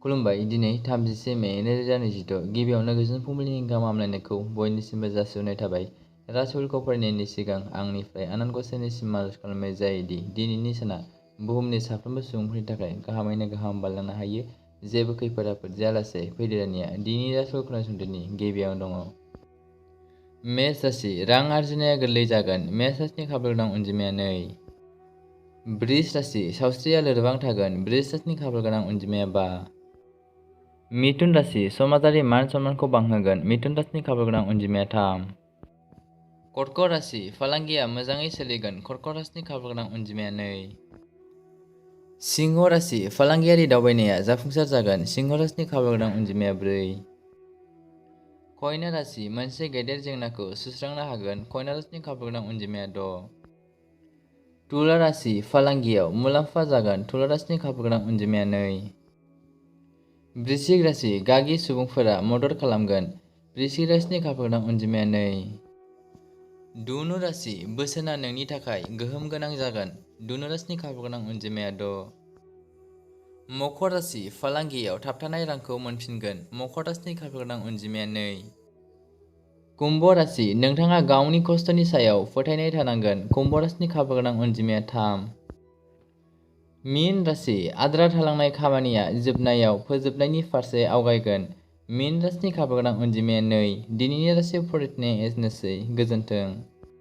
खुलुमबाय। दिनै 30 मे 2026 गिबियावनो गोजोन फुंबिलिनि गाहाम हामलायनायखौ बयनिसिमबो जासिहरनाय थाबाय। राशिफोरखौ फरायनायनि सिगां आंनिफ्राय आनान गसाइनिसिम आरज खालामनाय जायोदि दिनैनि साना बुहुमनि साफ्रोमबो सुबुंफोरनि थाखाय गाहामैनो गाहाम बारलांनो हायो। जेबो खैफोद आफोद जायालासे फैदेरनाया दिनैनि राशिफोर खोनासंथायनि गिबियावनो दङ। मेष राशि रां आरजिनाया गोरलै जागोन। मेष राशिनि खाफाल गोनां अनजिमाया 2। बृष राशि सावस्रिया लोरबां थागोन। बृष राशिनि खाफाल गोनां अनजिमाया 5। मिथुन राशि समाजारि मान सन्मानखौ बांहोगोन। मिथुन राशिनि खाफाल गोनां अनजिमाया 3। कर्कट राशि फालांगिया मोजाङै सोलिगोन। कर्कट राशिनि खाफाल गोनां अनजिमाया 2। सिंह राशि फालांगियारि दावबायनाया जाफुंसार जागोन। सिंह राशिनि खाफाल गोनां अनजिमाया 4। कन्या राशि मोनसे गेदेर जेंनाखौ सुस्रांनो हागोन। कन्या राशिनि खाफाल गोनां अनजिमाया 6। तुला राशि फालांगियाव मुलाम्फा जागोन। तुला राशिनि खाफाल गोनां अनजिमाया 2। वृश्चिक राशि गागि सुबुंफोरा मदद खालामगोन। वृश्चिक राशिनि खाफाल गोनां अनजिमाया 2। धनु राशि बोसोनआ नोंनि थाखाय गोहोम गोनां जागोन। धनु राशिनि खाफाल गोनां अनजिमाया 6। मकर राशि फालांगियाव थाबथानाय रांखौ मोनफिनगोन। मकर राशिनि खाफाल गोनां अनजिमाया 2। कुम्भ राशि नोंथाङा गावनि खस्थ'नि सायाव फोथायनाय थानांगोन। कुम्भ राशिनि खाफाल गोनां अनजिमाया 3। मीन राशि आद्रा थालांनाय खामानिया जोबनायाव फोजोबनायनि फारसे आवगायगोन। मीन राशिनि खाफाल गोनां अनजिमाया 2। दिनैनि राशि फरायनाया एसेनोसै। गोजोन्थों।